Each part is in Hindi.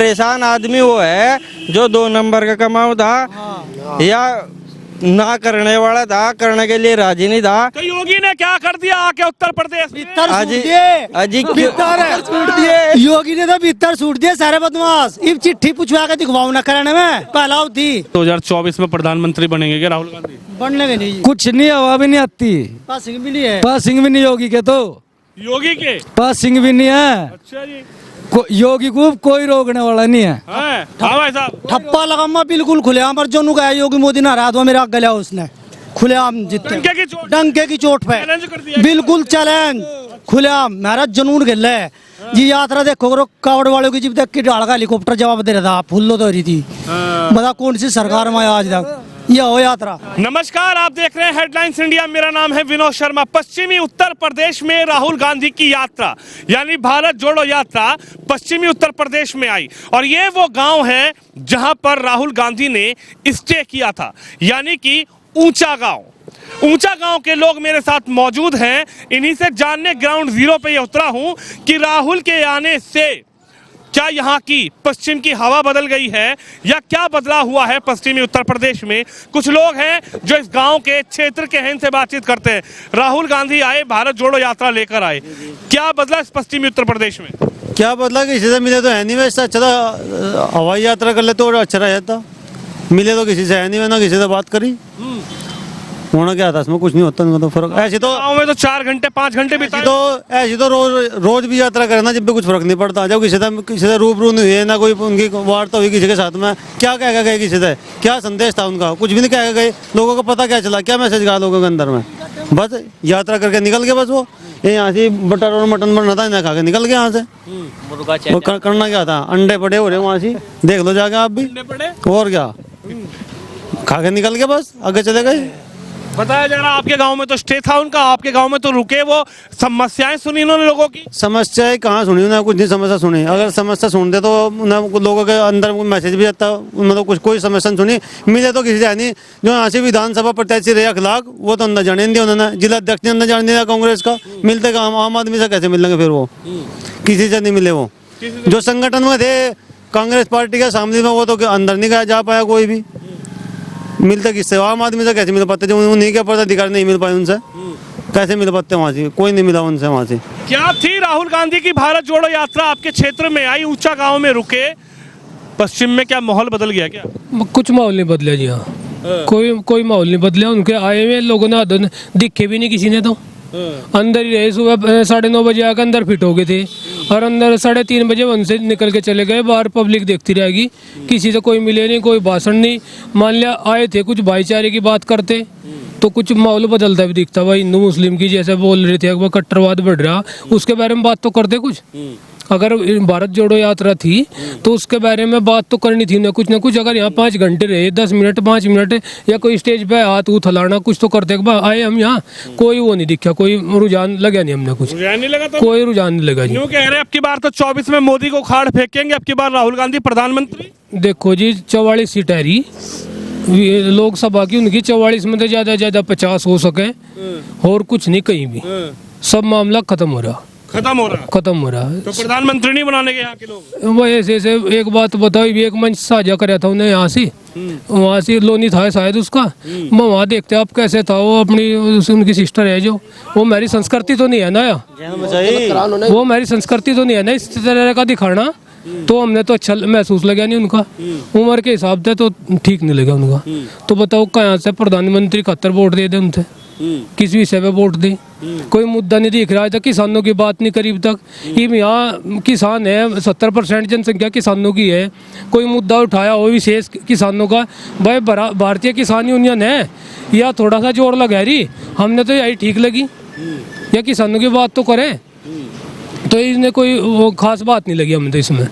परेशान आदमी वो है जो 2 नंबर का कमाऊ था या ना करने वाला था, करने के लिए राजी नहीं था। तो योगी ने क्या कर दिया आके उत्तर प्रदेश में? योगी ने तो भीतर सूट दिए सारे बदमाश। इब चिट्ठी पूछवा के दिखवाऊ न करने में पहला थी। 2024 में प्रधानमंत्री बनेंगे क्या राहुल गांधी? बनने के नहीं, कुछ नहीं, हवा भी नहीं आती। पासिंग भी नहीं है। पासिंग भी नहीं योगी के, तो योगी के पासिंग भी नहीं है। अच्छा जी। योगी को कोई रोकने वाला नहीं है। हाँ भाई साहब, ठप्पा लगा बिल्कुल खुलेआम पर जो गया योगी मोदी नाराज हुआ मेरा गया उसने खुलेआम जीते डंके की चोट पे चैलेंज कर दिया। बिल्कुल चैलेंज खुलेआम मेरा जनून गिल है जी। यात्रा देखो कावड़ वालों की, जब तक की डाल का हेलीकॉप्टर जवाब दे रहा था, फुल्लो तो रही थी। बता कौन सी सरकार में आज तक यह हो यात्रा। नमस्कार, आप देख रहे हैं हेडलाइंस इंडिया। मेरा नाम है विनोद शर्मा। पश्चिमी उत्तर प्रदेश में राहुल गांधी की यात्रा यानी भारत जोड़ो यात्रा पश्चिमी उत्तर प्रदेश में आई और ये वो गांव है जहां पर राहुल गांधी ने स्टे किया था, यानी कि ऊंचा गांव। ऊंचा गांव के लोग मेरे साथ मौजूद हैं। इन्हीं से जानने ग्राउंड जीरो पे ये उतरा हूं कि राहुल के आने से क्या यहाँ की पश्चिम की हवा बदल गई है या क्या बदला हुआ है पश्चिमी उत्तर प्रदेश में। कुछ लोग हैं जो इस गांव के क्षेत्र के हैं, इनसे बातचीत करते हैं। राहुल गांधी आए, भारत जोड़ो यात्रा लेकर आए, क्या बदला इस पश्चिमी उत्तर प्रदेश में? क्या बदला, किसी से मिले तो है नहीं, वैसे अच्छा था हवाई यात्रा कर ले तो अच्छा रहता। मिले तो किसी से है नहीं, ना किसी से बात करी होना क्या था, इसमें कुछ नहीं होता। तो फर्क ऐसे तो गाँव में तो 4 घंटे 5 घंटे बिताए तो ऐसी तो रोज भी यात्रा करना, जब भी कुछ फर्क नहीं पड़ता। जब किसी से रूबरू नहीं हुए, ना कोई उनकी वार्ता हुई किसी के साथ में, क्या कह के गए किसी से, क्या संदेश था उनका, कुछ भी नहीं कह के गए। लोगों को पता क्या चला, क्या मैसेज गया लोगों के अंदर में? बस यात्रा करके निकल गए। बस वो यहाँ से बटर और मटन बनना था, इन्हें खा के निकल गए यहाँ से। वो करना क्या था, अंडे पड़े हो रहे वहाँ से, देख लो जाके आप भी, और क्या खा के निकल गए, बस आगे चले गए। बताया जा रहा आपके गांव में तो स्टे था उनका, आपके गांव में तो रुके, वो समस्याएं सुनी उन्होंने लोगों की। समस्याएं कहाँ सुनी उन्हें, कुछ नहीं समस्या सुनी। अगर समस्या सुनते तो उन्हें लोगों के अंदर मैसेज भी आता, मतलब कुछ कोई समस्या सुनी। मिले तो किसी से नहीं। जो यहाँ से विधानसभा प्रत्याशी रहे अखलाक, वो तो अंदर जाने नहीं दिया उन्होंने। जिला अध्यक्ष ने अंदर जाने दिया कांग्रेस का। मिलते आम आदमी से कैसे मिलेंगे फिर? वो किसी से नहीं मिले। वो जो संगठन में थे कांग्रेस पार्टी के सामने में, वो तो अंदर नहीं गया जा पाया कोई भी। मिलते किससे, आम आदमी से कैसे मिल पाते? जो उन्हीं के पदाधिकार नहीं मिल पाए, उनसे कैसे मिल पाते? वहाँ से कोई नहीं मिला उनसे। वहाँ से क्या थी राहुल गांधी की भारत जोड़ो यात्रा आपके क्षेत्र में आई, ऊंचा गांव में रुके, पश्चिम में क्या माहौल बदल गया क्या? कुछ माहौल नहीं बदला जी। हाँ, कोई माहौल नहीं बदला। उनके आए हुए लोगों ने दिखे भी नहीं किसी ने, तो अंदर ही रहे। सुबह 9:30 बजे आकर अंदर फिट हो गए थे और अंदर 3:30 बजे वन से निकल के चले गए। बाहर पब्लिक देखती रहेगी, किसी से कोई मिले नहीं, कोई भाषण नहीं। मान लिया आए थे कुछ भाईचारे की बात करते तो कुछ माहौल बदलता भी दिखता। भाई हिंदू मुस्लिम की जैसे बोल रहे थे, कट्टरवाद बढ़ रहा, उसके बारे में बात तो करते कुछ। अगर भारत जोड़ो यात्रा थी तो उसके बारे में बात तो करनी थी ना कुछ। अगर यहाँ 5 घंटे रहे, 10 मिनट 5 मिनट या कोई स्टेज पे हाथ उथलाना कुछ तो करते। आए हम यहाँ, कोई वो नहीं दिखा, कोई रुझान लगा नहीं हमने, कुछ रुझान नहीं लगा। तो कोई रुझान नहीं लगा जी। क्यों कह रहे हैं अब की बार तो 24 में मोदी को उखाड़ फेंकेंगे, अब की बार राहुल गांधी प्रधानमंत्री? देखो जी, 44 सीट है रही लोकसभा की, उनकी 44 में तो ज्यादा 50 हो सके और कुछ नहीं कहीं भी। सब मामला खत्म हो रहा तो प्रधानमंत्री नहीं बनाने के यहाँ के लोग। वो ऐसे एक बात बताओ, एक मंच साझा कराया था उन्हें यहाँ से, वहाँ से लोनी था शायद उसका। मैं वहाँ देखते आप कैसे था वो, अपनी उनकी सिस्टर है जो, वो मेरी संस्कृति तो नहीं है ना, वो मेरी संस्कृति तो नहीं है ना इस तरह का दिखाना। तो हमने तो अच्छा महसूस लगा नहीं उनका, उम्र के हिसाब से तो ठीक नहीं लगा उनका। तो बताओ कहाँ से प्रधानमंत्री 71 वोट दे दे उनसे, किस विषय पे वोट दे? कोई मुद्दा नहीं दिख रहा है। किसानों की बात नहीं करीब तक। यहाँ किसान है, 70% जनसंख्या किसानों की है। कोई मुद्दा उठाया हो विशेष किसानों का? भाई भारतीय किसान यूनियन है या थोड़ा सा जोर लगा रही, हमने तो यही ठीक लगी, या किसानों की बात तो करे। तो इसने कोई वो खास बात नहीं लगी हमें तो। इसमें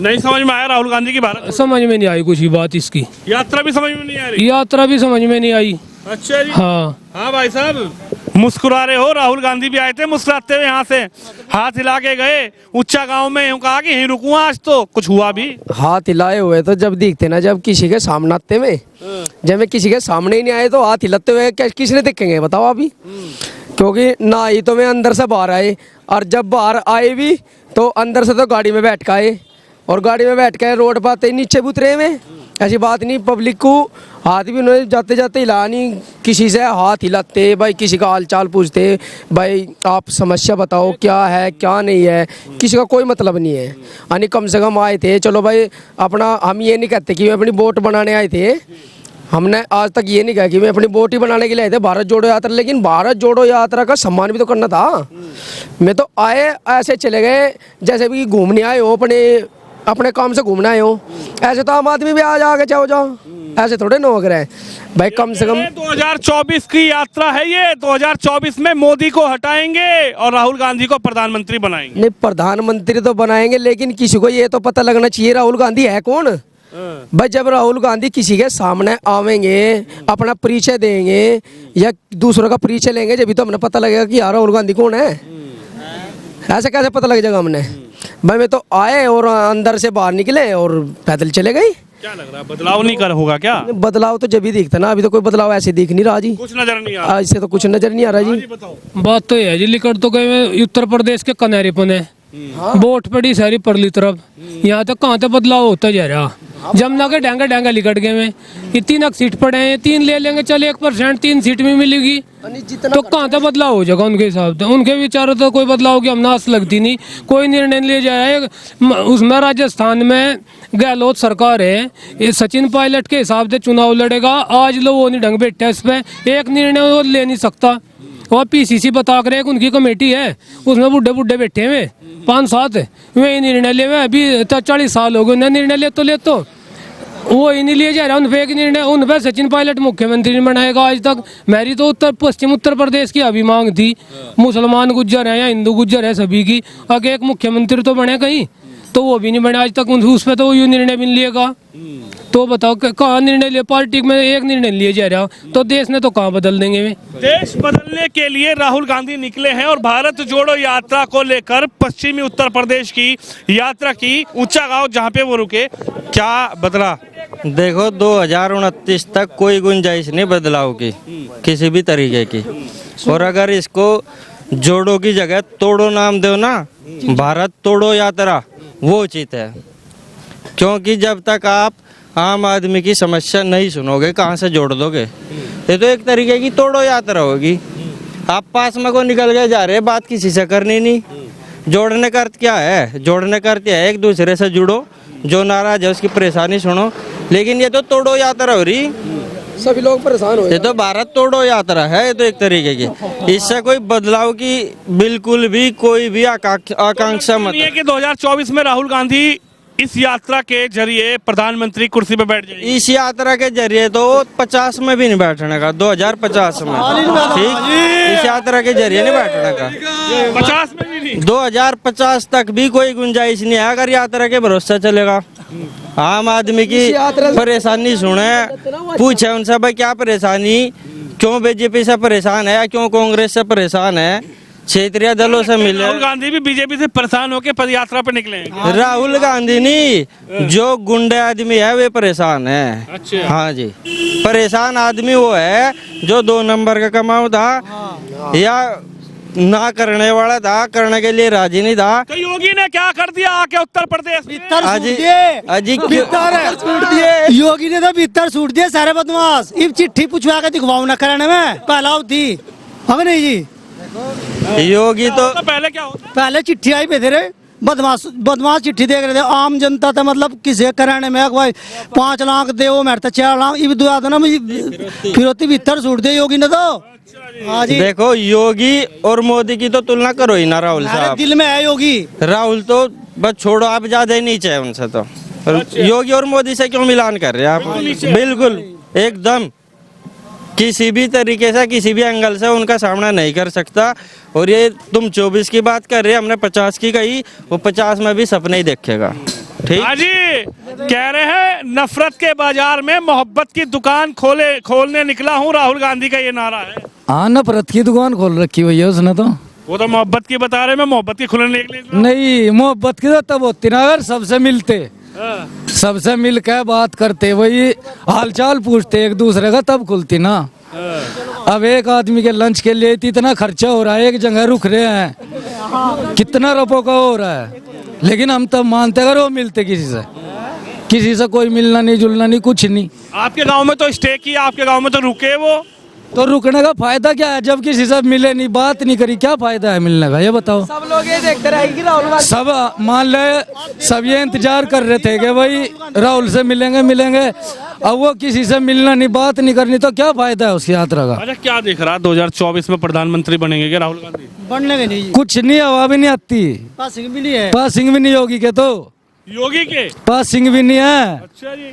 नहीं समझ में आया राहुल गांधी की भारत, समझ में नहीं आई कुछ ही बात इसकी। यात्रा भी समझ में नहीं आ रही? यात्रा भी समझ में नहीं आई। अच्छा जी। हाँ भाई साहब, मुस्कुरा रहे हो। राहुल गांधी भी आए थे मुस्कुराते हुए, यहाँ से हाथ हिला के गए ऊंचा गांव में। यूं कहा कि यहीं रुकूं आज, तो कुछ हुआ भी? हाथ हिलाए हुए तो जब दिखते ना, जब किसी के सामने आते हुए, जब मैं किसी के सामने ही नहीं आए तो हाथ हिलाते हुए किसने दिखेंगे बताओ अभी? क्योंकि ना ही तो मैं अंदर से बाहर आए, और जब बाहर आए भी तो अंदर से तो गाड़ी में बैठ के आए और गाड़ी में बैठ के रोड पर आते ही नीचे उतरे में। ऐसी बात नहीं, पब्लिक को हाथ भी उन्होंने जाते जाते हिला नहीं, किसी से हाथ हिलाते, भाई किसी का हाल चाल पूछते, भाई आप समस्या बताओ क्या है क्या नहीं है, किसी का कोई मतलब नहीं है। यानी कम से कम आए थे, चलो भाई अपना, हम ये नहीं कहते कि अपनी वोट बनाने आए थे, हमने आज तक ये नहीं कहा कि मैं अपनी वोट ही बनाने के लिए आए थे भारत जोड़ो यात्रा, लेकिन भारत जोड़ो यात्रा का सम्मान भी तो करना था। मैं तो आए ऐसे चले गए जैसे भी घूमने आए हो, अपने काम से घूमना आए हो। ऐसे तो आम आदमी भी आज आगे जाओ जाओ, ऐसे थोड़े न हो रहे भाई। कम से कम 2024 की यात्रा है ये। 2024 में मोदी को हटाएंगे और राहुल गांधी को प्रधानमंत्री बनाएंगे। नहीं, प्रधानमंत्री तो बनाएंगे, लेकिन किसी को ये तो पता लगना चाहिए राहुल गांधी है कौन। भाई जब राहुल गांधी किसी के सामने आवेंगे, अपना परिचय देंगे या दूसरों का परिचय लेंगे, जब भी तो हमें पता लगेगा कि यार राहुल गांधी कौन है। ऐसे कैसे पता लग जाएगा हमने। भाई मैं तो आए और अंदर से बाहर निकले और पैदल चले गए। क्या लग रहा है, बदलाव नहीं कर होगा क्या? बदलाव तो जब भी दिखता ना, अभी तो कोई बदलाव ऐसे दिख नहीं रहा जी, कुछ नजर नहीं आ रहा। ऐसे तो कुछ नजर नहीं आ रहा जी। बात तो ये है जी, लिकड़ तो गए उत्तर प्रदेश के कनारीपन है, वोट पड़ी सारी परली तरफ, यहाँ तक कहाँ तक बदलाव होता जा रहा। जमुना के डांगा डांगा लिकट गए में, ये 3 सीट पड़े हैं, 3 ले लेंगे, चल 1% 3 सीट में मिलेगी, तो कहाँ तक बदलाव हो जाएगा उनके हिसाब से। उनके विचारों तो कोई बदलाव की हम आस लगती नहीं, कोई निर्णय ले जाए। उसमें राजस्थान में गहलोत सरकार है, ये सचिन पायलट के हिसाब से चुनाव लड़ेगा। आज लोग वो नहीं ढंग बैठे इस पर, एक निर्णय वो ले नहीं सकता। और पीसीसी बता कर एक उनकी कमेटी है, उसमें बुढ़े बुढ़े बैठे हुए 5-7, वे निर्णय ले। अभी 40 साल हो गए उन्हें निर्णय ले तो वो ही नहीं लिया जा रहा। उन पे एक निर्णय, उन पे सचिन पायलट मुख्यमंत्री नहीं बनाएगा आज तक। मेरी तो पश्चिम उत्तर प्रदेश की अभी मांग थी, मुसलमान गुज्जर है या हिंदू गुज्जर है सभी की, अगर एक मुख्यमंत्री तो बने कहीं, तो वो भी नहीं बने आज तक। उस पर तो यू निर्णय भी नहीं लिएगा। तो बताओ कहाँ निर्णय लिया, पार्टी में एक निर्णय लिए जा रहा, तो देश ने तो कहाँ बदल देंगे। वे देश बदलने के लिए राहुल गांधी निकले हैं और भारत जोड़ो यात्रा को लेकर पश्चिमी उत्तर प्रदेश की यात्रा की। ऊंचा गांव जहां पे वो रुके, क्या बदला? देखो 2029 तक कोई गुंजाइश नहीं बदलाव की किसी भी तरीके की। और अगर इसको जोड़ो की जगह तोड़ो नाम दो ना, भारत तोड़ो यात्रा, वो उचित है। क्योंकि जब तक आप आम आदमी की समस्या नहीं सुनोगे, कहाँ से जोड़ दोगे? ये तो एक तरीके की तोड़ो यात्रा होगी। आप पास में को निकल के जा रहे, बात किसी से करनी नहीं। जोड़ने का अर्थ क्या है? जोड़ने का अर्थ है एक दूसरे से जुड़ो, जो नाराज है उसकी परेशानी सुनो। लेकिन ये तो तोड़ो यात्रा हो रही, सभी लोग परेशान हो। ये तो भारत तोड़ो यात्रा है, ये तो एक तरीके की। इससे कोई बदलाव की बिल्कुल भी कोई भी आकांक्षा मत। ये कि 2024 में राहुल गांधी इस यात्रा के जरिए प्रधानमंत्री कुर्सी पे बैठ जाएंगे। इस यात्रा के जरिए तो 50 में भी नहीं बैठने का, 2050 में, ठीक, इस यात्रा के जरिए नहीं बैठने का। 50 में भी नहीं, 2050 तक भी कोई गुंजाइश नहीं है अगर यात्रा के भरोसे चलेगा। आम आदमी की परेशानी सुने, पूछे उनसे भाई क्या परेशानी, क्यों बीजेपी से परेशान है, क्यों कांग्रेस से परेशान है, क्षेत्रीय दलों से मिले। राहुल गांधी भी बीजेपी से परेशान होकर पद यात्रा पे निकले हैं। राहुल गांधी नहीं, जो गुंडे आदमी है वे परेशान है। अच्छा। हाँ जी, परेशान आदमी वो है जो 2 नंबर का कमाऊ था या ना करने वाला था, करने के लिए राजी नहीं था। तो योगी ने क्या कर दिया आके उत्तर प्रदेश में? योगी ने तो भीतर सूट दिए सारे बदमाश। इब चिट्ठी पूछवा के दिखवाऊ ना करने में पहला थी हम नहीं जी। योगी तो पहले क्या होता? पहले चिट्ठी आई पे थे रे, बदमाश चिट्ठी देख रहे थे। आम जनता था, मतलब किसी कराने में भाई 5 लाख दे, वो मेरे 4 लाख इब दुआ ना फिर होती भीतर सूट दिए योगी ने तो। हाँ जी, देखो योगी और मोदी की तो तुलना करो ही ना राहुल साहब। दिल में है योगी, राहुल तो बस छोड़ो, आप ज्यादा ही नीचे है उनसे। तो योगी और मोदी से क्यों मिलान कर रहे हैं आप? बिल्कुल एकदम किसी भी तरीके से, किसी भी एंगल से उनका सामना नहीं कर सकता। और ये तुम 24 की बात कर रहे हैं, हमने 50 की कही, वो 50 में भी सपने ही देखेगा। ठीक हाँ जी, कह रहे हैं नफरत के बाजार में मोहब्बत की दुकान खोलने निकला हूँ, राहुल गांधी का ये नारा है। हाँ, नफरत की दुकान खोल रखी हुई है उसने तो। वो तो मोहब्बत की बता रहे, मैं मोहब्बत की खुलने निकले। नहीं, मोहब्बत की तो तब होती ना अगर सबसे मिलते, सबसे मिल के बात करते, वही हालचाल पूछते एक दूसरे का, तब खुलती ना। अब एक आदमी के लंच के लिए इतना खर्चा हो रहा है, एक जगह रुक रहे हैं, कितना रुपयों का हो रहा है। लेकिन हम तब मानते अगर वो मिलते किसी से कोई मिलना नहीं जुलना नहीं कुछ नहीं। आपके गांव में तो स्टे किया, आपके गांव में तो रुके वो। तो रुकने का फायदा क्या है जब किसी से मिले नहीं बात नहीं करी, क्या फायदा है मिलने का ये बताओ। सब लोग ये देखते रहेंगे राहुल गांधी सब मान ले सब ये इंतजार कर रहे थे कि भाई राहुल से मिलेंगे, अब वो किसी से मिलना नहीं बात नहीं करनी तो क्या फायदा है उस यात्रा का। अच्छा, क्या दिख रहा है 2024 में प्रधानमंत्री बनेंगे क्या राहुल गांधी? बढ़ने के नहीं, कुछ नहीं, हवा भी नहीं आती, पासिंग भी नहीं है। पासिंग भी नहीं योगी के, तो योगी के पासिंग भी नहीं है। अच्छा जी।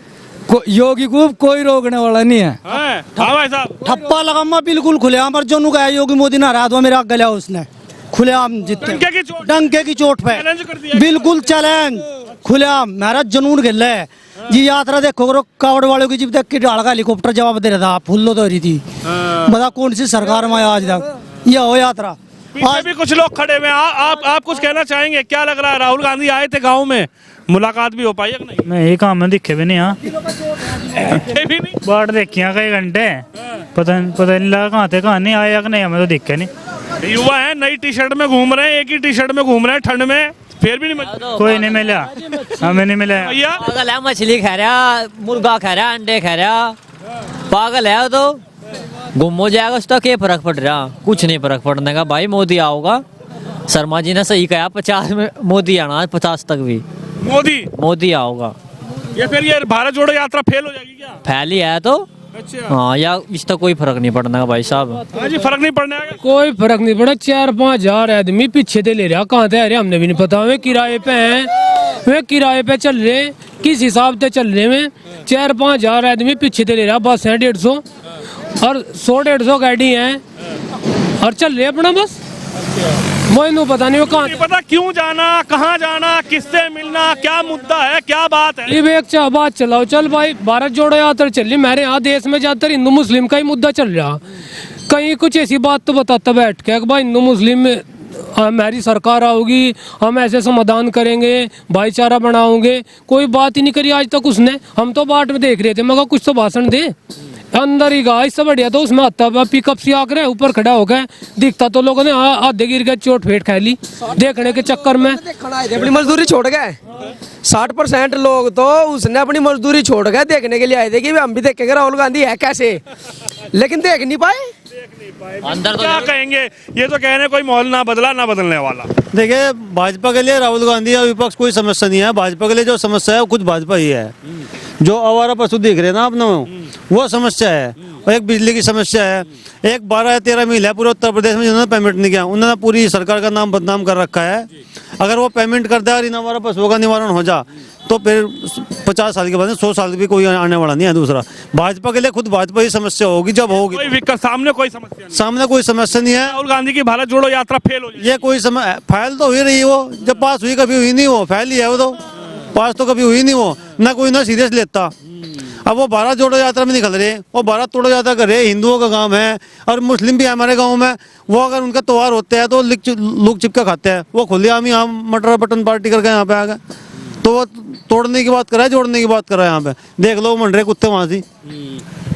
योगी को कोई रोकने वाला नहीं है। हाँ भाई साहब, ठप्पा लगा बिल्कुल खुलेआम पर जो गया योगी मोदी ने हरा दो मेरा गया उसने खुलेआम जीते डंके की चोट। डंके की चोट पे चैलेंज कर दिया। बिल्कुल चैलेंज खुलेआम मेरा जनून गिल है जी। यात्रा देखो करो कावड़ वालों की, जब तक की डाल का हेलीकॉप्टर जवाब दे रहा था, फुल्लो तो रही थी। बता कौन सी सरकार में आज तक यह हो यात्रा। पीछे भी कुछ लोग खड़े हुए हैं। आप कुछ कहना चाहेंगे? क्या लग रहा है, राहुल गांधी आए थे गांव में, मुलाकात भी हो पाई है कि नहीं? मैं यही काम में दिखे भी नहीं। हाँ ये भी नहीं। बाट देखिया कई घंटे, पता नहीं लगा कहाँ थे कहाँ नहीं आया कि नहीं, हमें तो दिखे नहीं। युवा है, नई टी शर्ट में घूम रहे हैं, एक ही टी शर्ट में घूम रहे हैं ठंड में, फिर भी नहीं मजा। कोई नहीं मिला, हमें नहीं मिला। भैया पागल है, मछली खा रहा, मुर्गा खा रहा, अंडे खा रहा, पागल है वो तो। गुम हो जाएगा उसका क्या फर्क पड़ रहा? कुछ नहीं फर्क पड़ने का भाई। मोदी आओगा, शर्मा जी ने सही कहा 50 में मोदी आना, 50 तक भी मोदी आओगा। ये फिर ये भारत जोड़ो यात्रा फेल हो जाएगी क्या? फैली है तो अच्छा। हाँ, या इसका कोई फर्क नहीं पड़ने का भाई साहब। हाँ जी, फर्क नहीं पड़ने का। कोई फर्क नहीं पड़ा। 4-5 हजार आदमी पीछे से ले रहा, कहाँ से आ रहे हमने भी नहीं पता। वे किराए पे हैं, वे किराए पे चल रहे, किस हिसाब से चल रहे में। 4-5 हजार आदमी पीछे से ले रहा, बस है 150 और 100-150 गाड़ी है और चल रहे अपना बस। मुझे पता नहीं वो कहाँ, नहीं पता क्यों जाना, कहाँ जाना, किससे मिलना, क्या मुद्दा है, क्या बात है। ये एक बात चलाओ, चल भाई भारत जोड़ो यात्रा चल रही, मेरे यहाँ देश में ज्यादातर हिंदू मुस्लिम का ही मुद्दा चल रहा। कहीं कुछ ऐसी बात तो बताता बैठ के भाई हिंदू मुस्लिम में हमारी सरकार आओगी, हम ऐसे समाधान करेंगे, भाईचारा बनाओगे। कोई बात ही नहीं करी आज तक उसने। हम तो बाट में देख रहे थे, मगर कुछ तो भाषण दे अंदर ही गा। इससे बढ़िया तो उसमें आता पिकअप से आकर ऊपर खड़ा हो गया, दिखता तो लोगों ने आधे गिर गए, चोट फेट खा ली देखने के चक्कर में। अपनी मजदूरी छोड़ गए। 60% लोग तो उसने अपनी मजदूरी छोड़ गए, देखने के लिए आए थे कि हम भी देखेंगे राहुल गांधी है कैसे, लेकिन देख नहीं पाए। अंदर तो क्या कहेंगे? ये तो कह रहे हैं कोई माहौल ना बदला, ना बदलने वाला। देखिए, भाजपा के लिए राहुल गांधी या विपक्ष कोई समस्या नहीं है। भाजपा के लिए जो समस्या है वो खुद भाजपा ही है। जो आवारा पशु देख रहे हैं ना अपने, वो समस्या है। और एक बिजली की समस्या है। एक 12 या 13 मिल है पूरे उत्तर प्रदेश में जिन्होंने पेमेंट नहीं किया, उन्होंने पूरी सरकार का नाम बदनाम कर रखा है। अगर वो पेमेंट कर दे और इन आवारा पशुओं का निवारण हो जा तो फिर 50 साल के बाद 100 साल भी कोई आने वाला नहीं है। दूसरा, भाजपा के लिए खुद भाजपा ही समस्या होगी जब होगी। कोई विकल्प सामने कोई समस्या नहीं। सामने कोई समस्या नहीं है। राहुल गांधी की भारत जोड़ो यात्रा फेल हो जाएगी। ये कोई फैल तो हुई रही, वो जब पास हुई कभी हुई नहीं, वो फैल ही है। वो तो पास तो कभी हुई नहीं, वो ना कोई ना सीरियस लेता। अब वो भारत जोड़ो यात्रा में निकल रहे, वो भारत तोड़ो यात्रा कर रहे। हिंदुओं का काम है और मुस्लिम भी है हमारे गाँव में। वो अगर उनका त्योहार होते हैं तो लुक चिपका खाते हैं। वो खुलेआम ही हम मटर बटन पार्टी करके यहाँ पे आ गए, तो वो तोड़ने की बात कर रहा है, जोड़ने की बात कर रहा है। यहाँ पे देख लो मंडरे कुत्ते वहां से।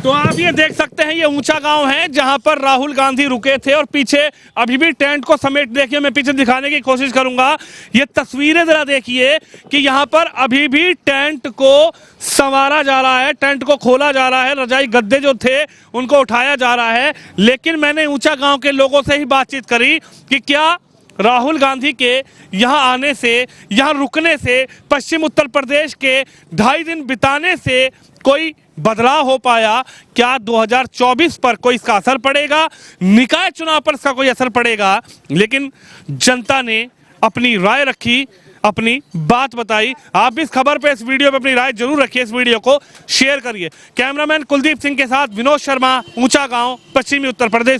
तो आप ये देख सकते हैं, ये ऊंचा गांव है जहां पर राहुल गांधी रुके थे और पीछे अभी भी टेंट को समेट, देखिए मैं पीछे दिखाने की कोशिश करूंगा। ये तस्वीरें जरा देखिए कि यहाँ पर अभी भी टेंट को संवारा जा रहा है, टेंट को खोला जा रहा है, रजाई गद्दे जो थे उनको उठाया जा रहा है। लेकिन मैंने ऊंचा गांव के लोगों से ही बातचीत करी कि क्या राहुल गांधी के यहाँ आने से, यहाँ रुकने से, पश्चिम उत्तर प्रदेश के 2.5 दिन बिताने से कोई बदलाव हो पाया? क्या 2024 पर कोई इसका असर पड़ेगा? निकाय चुनाव पर इसका कोई असर पड़ेगा? लेकिन जनता ने अपनी राय रखी, अपनी बात बताई। आप भी इस खबर पे, इस वीडियो पे अपनी राय जरूर रखिए, इस वीडियो को शेयर करिए। कैमरामैन कुलदीप सिंह के साथ विनोद शर्मा, ऊंचा गांव, पश्चिमी उत्तर प्रदेश।